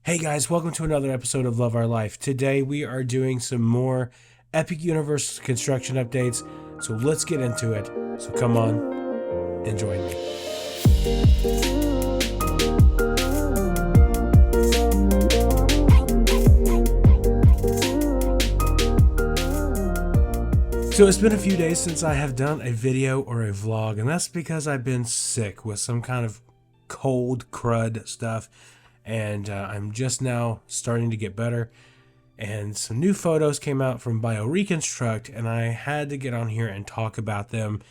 Hey guys, welcome to another episode of Love Our Life. Today we are doing some more Epic Universe construction updates, so let's get into it. So come on and join me. So it's been a few days since I have done a video or a vlog, and that's because I've been sick with some kind of cold crud stuff. And I'm just now starting to get better, and some new photos came out from BioReconstruct, and I had to get on here and talk about them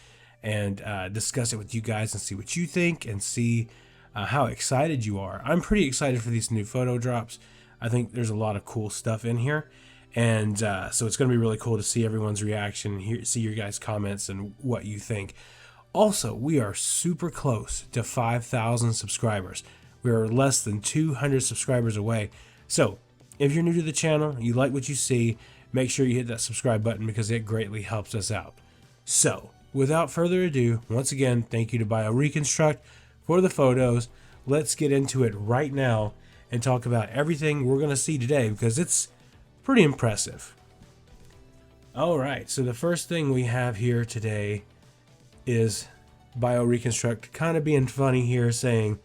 and discuss it with you guys and see what you think and see how excited you are. I'm pretty excited for these new photo drops. I think there's a lot of cool stuff in here, and so it's going to be really cool to see everyone's reaction, see your guys' comments and what you think. Also, we are super close to 5,000 subscribers. We are less than 200 subscribers away. So if you're new to the channel, you like what you see, make sure you hit that subscribe button because it greatly helps us out. So without further ado, once again, thank you to BioReconstruct for the photos. Let's get into it right now and talk about everything we're going to see today because it's pretty impressive. All right, so the first thing we have here today is BioReconstruct kind of being funny here, saying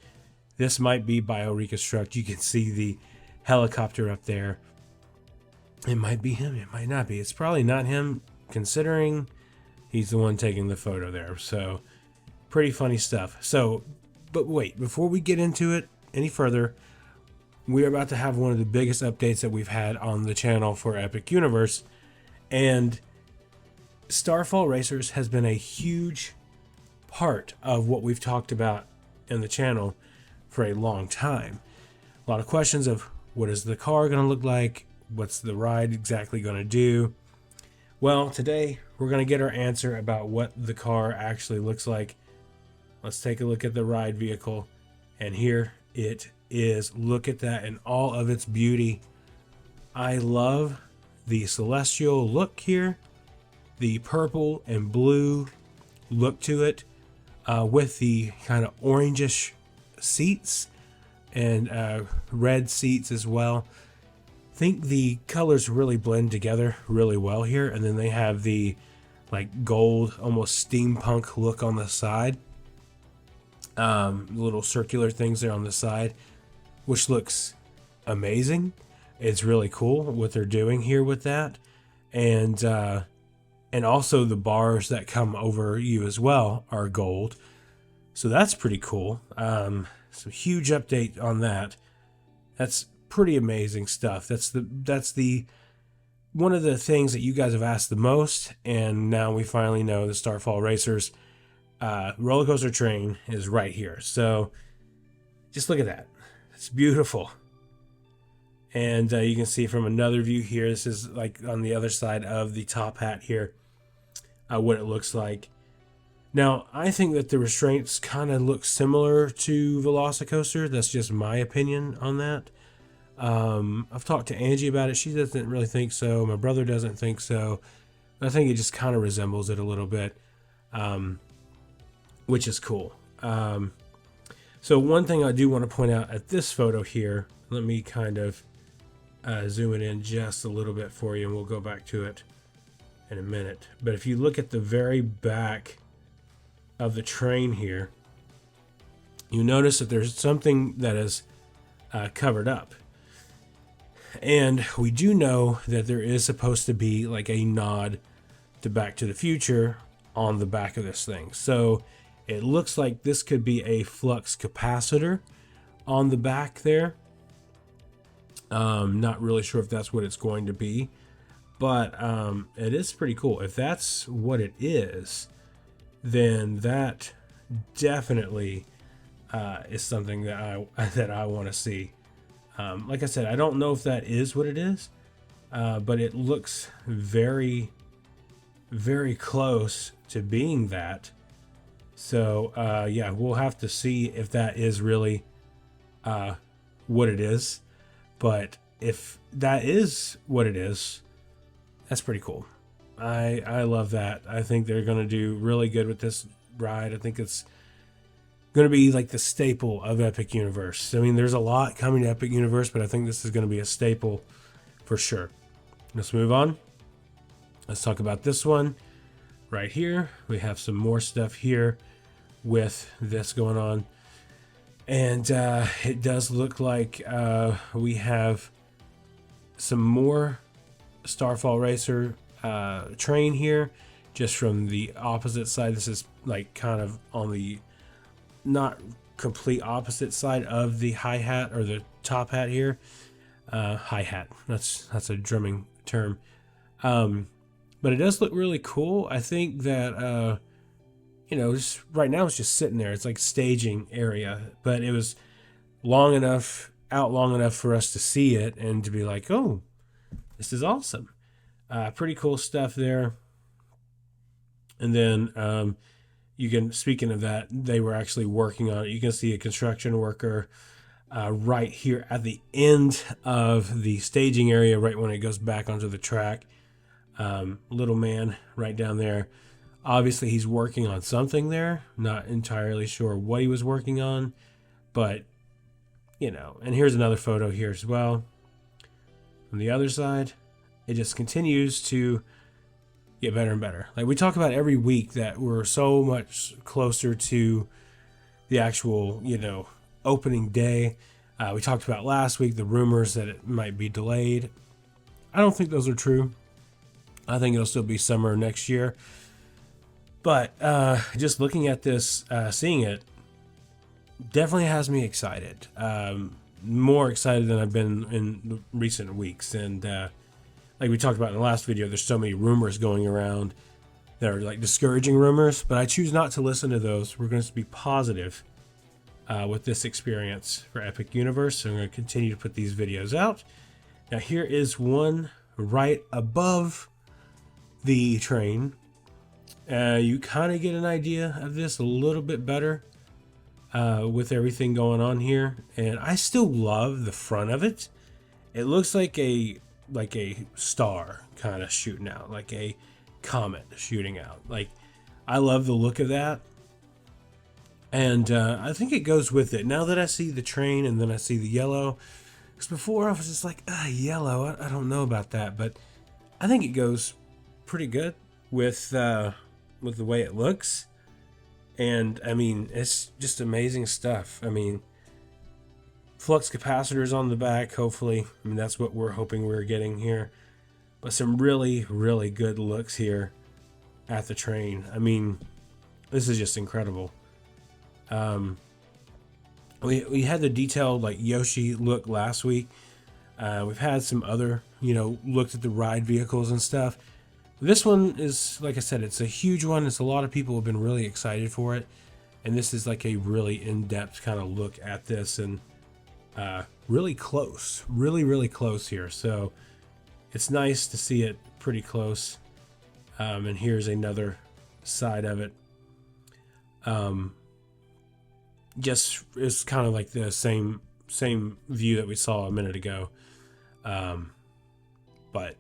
this might be BioReconstruct. You can see the helicopter up there. It might be him, it might not be. It's probably not him, considering he's the one taking the photo there. So pretty funny stuff. So, but wait, before we get into it any further, we're about to have one of the biggest updates that we've had on the channel for Epic Universe. And Starfall Racers has been a huge part of what we've talked about in the channel for a long time. A lot of questions of what is the car going to look like? What's the ride exactly going to do? Well, today we're going to get our answer about what the car actually looks like. Let's take a look at the ride vehicle, and here it is. Look at that in all of its beauty. I love the celestial look here, the purple and blue look to it, with the kind of orangish seats and red seats as well. I think the colors really blend together really well here, and then they have the like gold, almost steampunk look on the side. Little circular things there on the side, which looks amazing. It's really cool what they're doing here with that, and also the bars that come over you as well are gold. So that's pretty cool. So huge update on that. That's pretty amazing stuff. That's the one of the things that you guys have asked the most, and now we finally know the Starfall Racers roller coaster train is right here. So just look at that. It's beautiful. And you can see from another view here, this is like on the other side of the top hat here, what it looks like. Now, I think that the restraints kind of look similar to Velocicoaster. That's just my opinion on that. I've talked to Angie about it. She doesn't really think so. My brother doesn't think so. I think it just kind of resembles it a little bit, which is cool. So one thing I do want to point out at this photo here, let me kind of zoom it in just a little bit for you, and we'll go back to it in a minute. But if you look at the very back of the train here, you notice that there's something that is covered up, and we do know that there is supposed to be like a nod to Back to the Future on the back of this thing. So it looks like this could be a flux capacitor on the back there. Not really sure if that's what it's going to be, but it is pretty cool. If that's what it is, then that definitely is something that I want to see. Like I said, I don't know if that is what it is, but it looks very, very close to being that. So yeah, we'll have to see if that is really what it is. But if that is what it is, that's pretty cool. I love that. I think they're going to do really good with this ride. I think it's going to be like the staple of Epic Universe. I mean, there's a lot coming to Epic Universe, but I think this is going to be a staple for sure. Let's move on. Let's talk about this one right here. We have some more stuff here with this going on. And it does look like we have some more Starfall Racer train here, just from the opposite side. This is like kind of on the not complete opposite side of the hi-hat or the top hat here. Hi-hat, that's a drumming term. But it does look really cool. I think that you know, just right now it's just sitting there. It's like staging area, but it was long enough for us to see it and to be like, oh, this is awesome. Pretty cool stuff there. And then you can, speaking of that, they were actually working on it. You can see a construction worker right here at the end of the staging area, right when it goes back onto the track. Little man right down there. Obviously, he's working on something there. Not entirely sure what he was working on, but, you know. And here's another photo here as well. On the other side, it just continues to get better and better. Like we talk about every week that we're so much closer to the actual, you know, opening day. We talked about last week the rumors that it might be delayed. I don't think those are true. I think it'll still be summer next year. But just looking at this, seeing it, definitely has me excited. More excited than I've been in recent weeks. And like we talked about in the last video, there's so many rumors going around that are like discouraging rumors. But I choose not to listen to those. We're going to be positive with this experience for Epic Universe. So I'm going to continue to put these videos out. Now here is one right above the train. You kind of get an idea of this a little bit better with everything going on here, and I still love the front of it. It looks like a star kind of shooting out, like a comet shooting out. Like, I love the look of that, and I think it goes with it. Now that I see the train and then I see the yellow, because before I was just like, yellow, I don't know about that, but I think it goes pretty good with the way it looks. And I mean, it's just amazing stuff. I mean, flux capacitors on the back, hopefully. I mean, that's what we're hoping we're getting here. But some really, really good looks here at the train. I mean, this is just incredible. We had the detailed like Yoshi look last week. We've had some other, you know, looked at the ride vehicles and stuff. This one is, like I said, it's a huge one. It's a lot of people have been really excited for it. And this is like a really in-depth kind of look at this, and really close, really, really close here. So it's nice to see it pretty close. And here's another side of it. Just it's kind of like the same view that we saw a minute ago. But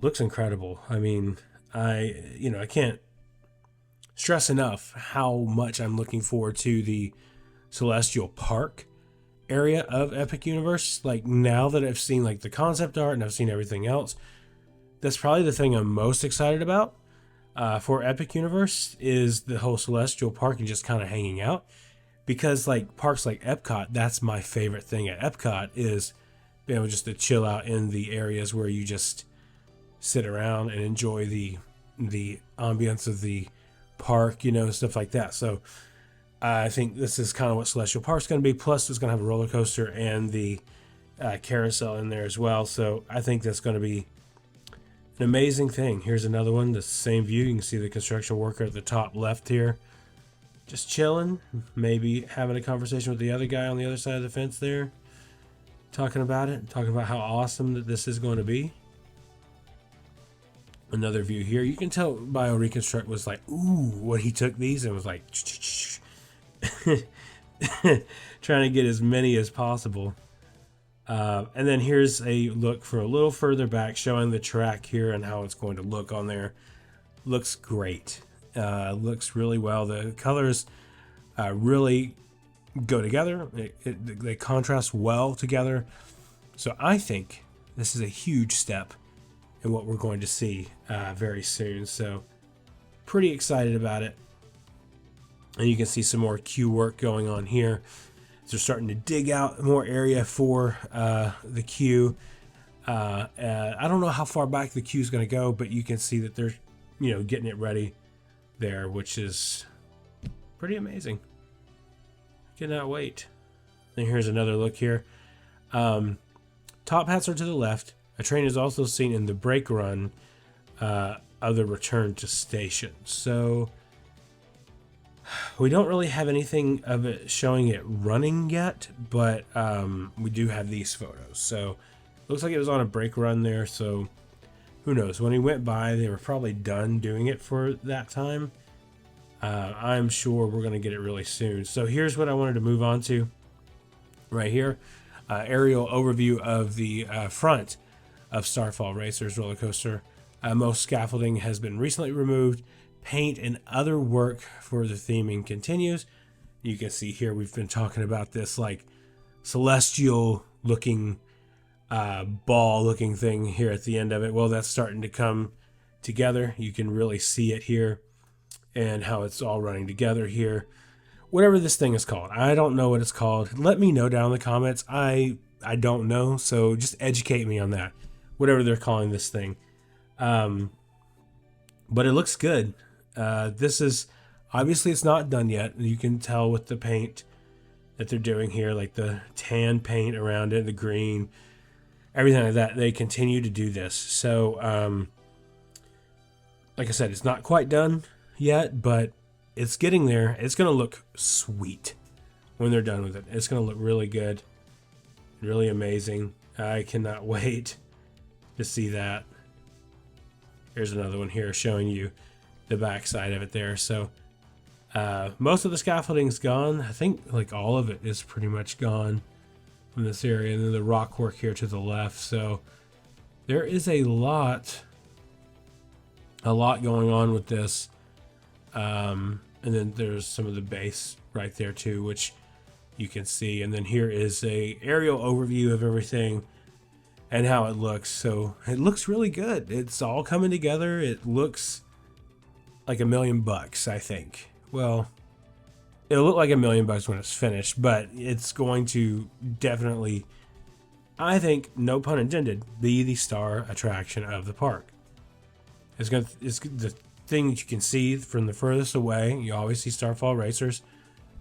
looks incredible. I mean, I can't stress enough how much I'm looking forward to the Celestial Park area of Epic Universe. Like, now that I've seen like the concept art and I've seen everything else, that's probably the thing I'm most excited about for Epic Universe is the whole Celestial Park and just kind of hanging out. Because like parks like Epcot, that's my favorite thing at Epcot, is being able just to chill out in the areas where you just sit around and enjoy the ambience of the park, you know, stuff like that. So I think this is kind of what Celestial Park's going to be. Plus, it's going to have a roller coaster and the carousel in there as well. So I think that's going to be an amazing thing. Here's another one, the same view. You can see the construction worker at the top left here, just chilling, maybe having a conversation with the other guy on the other side of the fence there, talking about how awesome that this is going to be. Another view here. You can tell Bio Reconstruct was like, ooh, when he took these and was like, trying to get as many as possible. And then here's a look for a little further back, showing the track here and how it's going to look on there. Looks great. Looks really well. The colors really go together. They contrast well together. So I think this is a huge step in what we're going to see very soon. So pretty excited about it. And you can see some more Q work going on here. They're starting to dig out more area for the Q. I don't know how far back the Q is going to go, but you can see that they're, getting it ready there, which is pretty amazing. Cannot wait. And here's another look here. Top hats are to the left. A train is also seen in the brake run of the return to station. So we don't really have anything of it showing it running yet, but we do have these photos. So looks like it was on a brake run there. So who knows? When he went by, they were probably done doing it for that time. I'm sure we're going to get it really soon. So here's what I wanted to move on to right here. Aerial overview of the front of Starfall Racers roller coaster. Most scaffolding has been recently removed. Paint and other work for the theming continues. You can see here we've been talking about this like celestial looking ball looking thing here at the end of it. Well, that's starting to come together. You can really see it here and how it's all running together here. Whatever this thing is called, I don't know what it's called. Let me know down in the comments. I don't know, so just educate me on that. Whatever they're calling this thing. But it looks good. This is obviously it's not done yet. You can tell with the paint that they're doing here, like the tan paint around it, the green, everything like that. They continue to do this. So, like I said, it's not quite done yet, but it's getting there. It's going to look sweet when they're done with it. It's going to look really good, really amazing. I cannot wait to see that. Here's another one here showing you the back side of it there. So most of the scaffolding's gone. I think like all of it is pretty much gone from this area. And then the rock work here to the left. So there is a lot going on with this. And then there's some of the base right there too, which you can see. And then here is a aerial overview of everything and how it looks. So it looks really good. It's all coming together. It looks like $1 million, I think. Well, it'll look like $1 million when it's finished, but it's going to definitely, I think, no pun intended, be the star attraction of the park. It's the thing that you can see from the furthest away. You always see Starfall Racers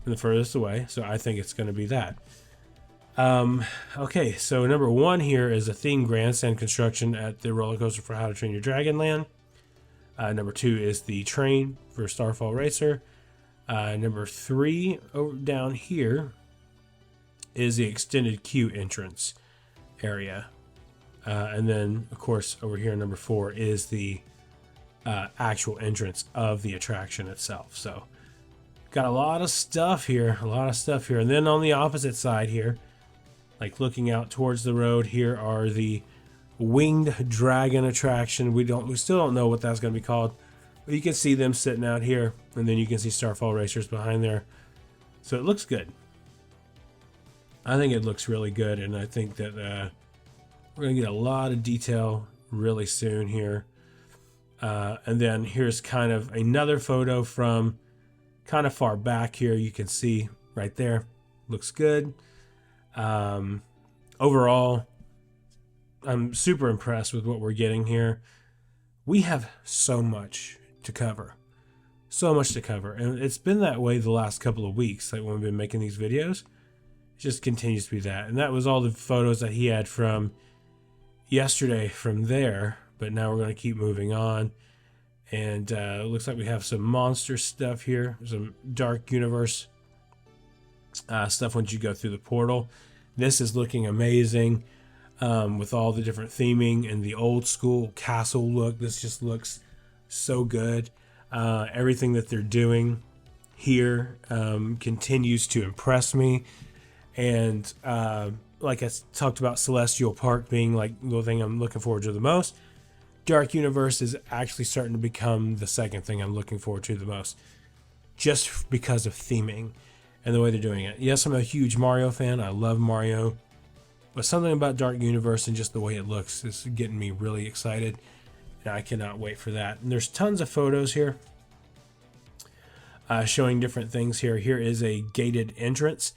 from the furthest away, so I think it's going to be that. Okay, so number one here is a themed grandstand construction at the roller coaster for How to Train Your Dragon Land. Number two is the train for Starfall Racer. Number three over down here is the extended queue entrance area. And then, of course, over here, number four is the actual entrance of the attraction itself. So got a lot of stuff here, And then on the opposite side here, like looking out towards the road, here are the winged dragon attraction. We still don't know what that's going to be called, but you can see them sitting out here, and then you can see Starfall Racers behind there. So it looks good. I think it looks really good, and I think that we're going to get a lot of detail really soon here. And then here's kind of another photo from kind of far back here. You can see right there. Looks good. Overall, I'm super impressed with what we're getting here. We have so much to cover. And it's been that way the last couple of weeks. Like when we've been making these videos, it just continues to be that. And that was all the photos that he had from yesterday from there. But now we're going to keep moving on. And it looks like we have some monster stuff here. Some dark universe stuff once you go through the portal. This is looking amazing with all the different theming and the old school castle look. This just looks so good. Everything that they're doing here continues to impress me. And like I talked about Celestial Park being like the thing I'm looking forward to the most. Dark Universe is actually starting to become the second thing I'm looking forward to the most. just because of theming and the way they're doing it. Yes, I'm a huge Mario fan. I love Mario. But something about Dark Universe and just the way it looks is getting me really excited. And I cannot wait for that. And there's tons of photos here showing different things here. Here is a gated entrance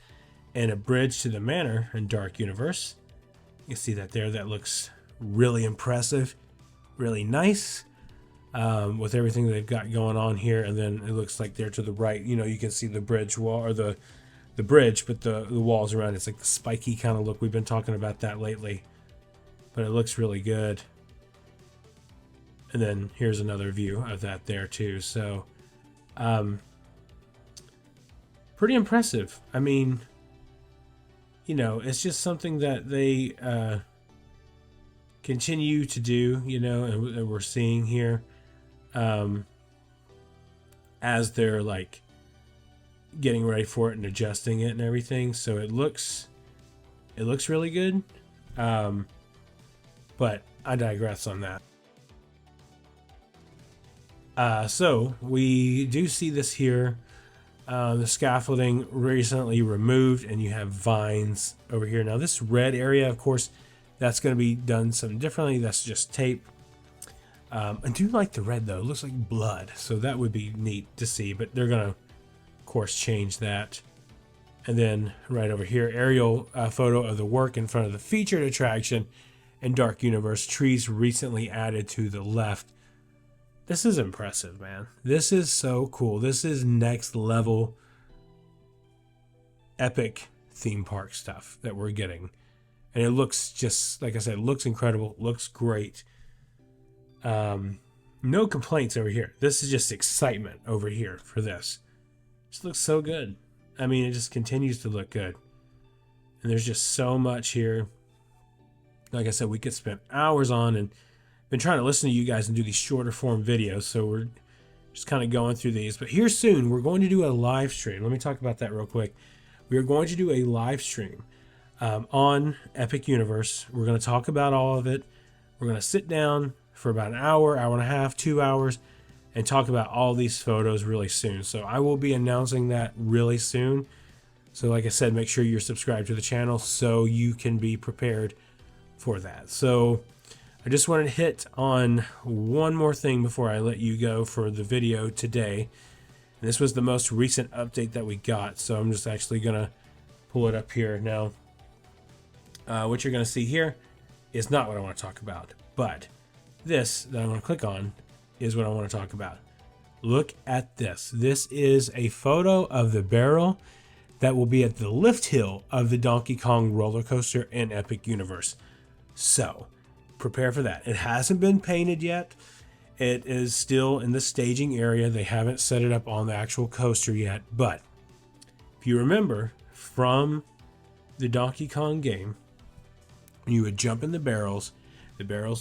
and a bridge to the manor in Dark Universe. You see that there. That looks really impressive, really nice with everything they've got going on here. And then it looks like there to the right, you know, you can see the bridge wall, or the bridge, but the walls around it's like the spiky kind of look. We've been talking about that lately, but it looks really good. And then here's another view of that there too. So pretty impressive. I mean, you know, it's just something that they continue to do, you know, and we're seeing here as they're like getting ready for it and adjusting it and everything. So it looks really good. But I digress on that. So we do see this here. The scaffolding recently removed, and you have vines over here. Now this red area, of course, that's going to be done something differently. That's just tape. I do like the red though. It looks like blood, so that would be neat to see. But they're going to, of course, change that. And then right over here, aerial photo of the work in front of the featured attraction in Dark Universe. Trees recently added to the left. This is impressive, man. This is so cool. This is next level epic theme park stuff that we're getting. And it looks just, like I said, it looks incredible. Looks great. No complaints over here. This is just excitement over here for this. Just looks so good. I mean, it just continues to look good. And there's just so much here. Like I said, we could spend hours on, and been trying to listen to you guys and do these shorter form videos, so we're just kind of going through these. But here soon we're going to do a live stream. Let me talk about that real quick. We are going to do a live stream on Epic Universe. We're going to talk about all of it. We're going to sit down for about an hour, hour and a half, 2 hours, and talk about all these photos really soon. So I will be announcing that really soon. So like I said, make sure you're subscribed to the channel so you can be prepared for that. So I just wanted to hit on one more thing before I let you go for the video today. And this was the most recent update that we got, so I'm just actually going to pull it up here. Now, what you're going to see here is not what I want to talk about, but this that I'm going to click on is what I want to talk about. Look at this. This is a photo of the barrel that will be at the lift hill of the Donkey Kong roller coaster in Epic Universe. So prepare for that. It hasn't been painted yet. It is still in the staging area. They haven't set it up on the actual coaster yet. But if you remember from the Donkey Kong game, you would jump in the barrels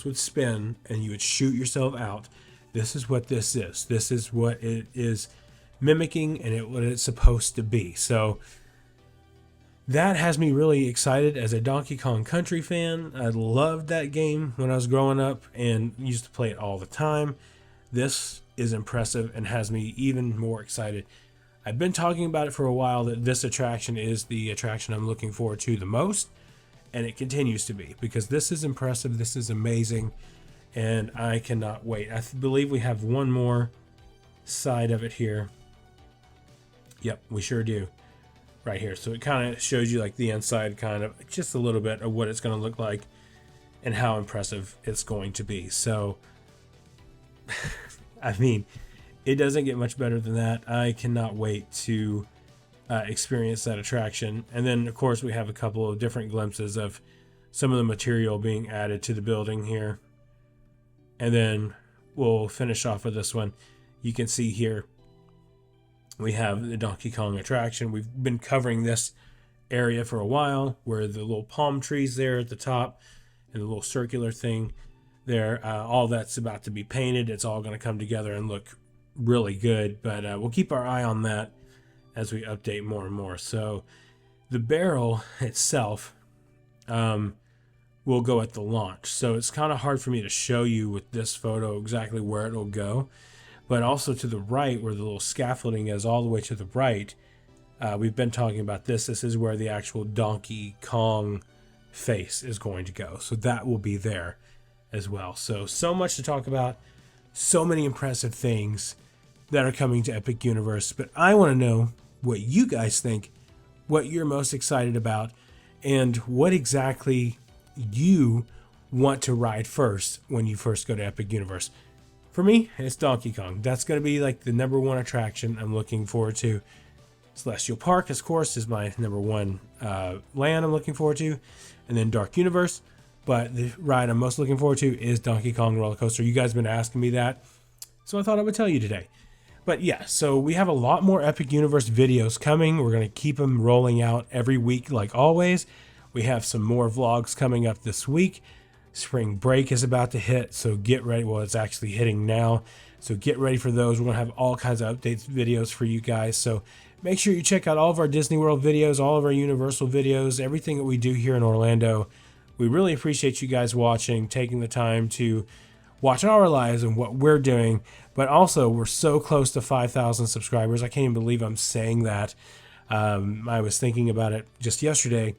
would spin, and you would shoot yourself out. This is what this is. This is what it is mimicking, and what it's supposed to be. So that has me really excited as a Donkey Kong Country fan. I loved that game when I was growing up and used to play it all the time. This is impressive and has me even more excited. I've been talking about it for a while, that this attraction is the attraction I'm looking forward to the most, and it continues to be, because this is impressive, this is amazing, and I cannot wait. I believe we have one more side of it here. Yep, we sure do. Right here. So it kind of shows you like the inside, kind of just a little bit of what it's going to look like and how impressive it's going to be. So I mean, it doesn't get much better than that. I cannot wait to experience that attraction. And then of course we have a couple of different glimpses of some of the material being added to the building here. And then we'll finish off with this one. You can see here we have the Donkey Kong attraction. We've been covering this area for a while, where the little palm trees there at the top and the little circular thing there, all that's about to be painted. It's all going to come together and look really good, but we'll keep our eye on that as we update more and more. So the barrel itself will go at the launch. So it's kind of hard for me to show you with this photo exactly where it'll go. But also to the right, where the little scaffolding is all the way to the right, we've been talking about this. This is where the actual Donkey Kong face is going to go. So that will be there as well. So much to talk about. So many impressive things that are coming to Epic Universe. But I want to know what you guys think, what you're most excited about, and what exactly you want to ride first when you first go to Epic Universe. For me, it's Donkey Kong. That's going to be like the #1 attraction I'm looking forward to. Celestial Park, of course, is my #1 land I'm looking forward to. And then Dark Universe. But the ride I'm most looking forward to is Donkey Kong Roller Coaster. You guys have been asking me that, so I thought I would tell you today. But yeah, so we have a lot more Epic Universe videos coming. We're going to keep them rolling out every week like always. We have some more vlogs coming up this week. Spring break is about to hit, so get ready. Well, it's actually hitting now, so get ready for those. We're going to have all kinds of updates videos for you guys. So make sure you check out all of our Disney World videos, all of our Universal videos, everything that we do here in Orlando. We really appreciate you guys watching, taking the time to watch our lives and what we're doing. But also, we're so close to 5,000 subscribers. I can't even believe I'm saying that. I was thinking about it just yesterday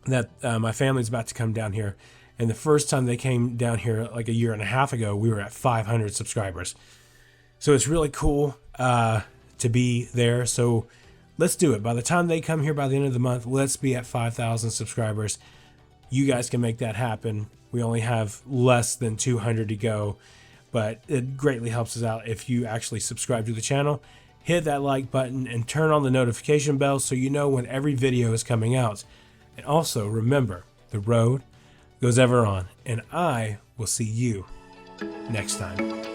that my family's about to come down here. And the first time they came down here like a year and a half ago, we were at 500 subscribers. So it's really cool to be there. So let's do it. By the time they come here by the end of the month, let's be at 5,000 subscribers. You guys can make that happen. We only have less than 200 to go, but it greatly helps us out if you actually subscribe to the channel, hit that like button, and turn on the notification bell so you know when every video is coming out. And also remember, the road goes ever on, and I will see you next time.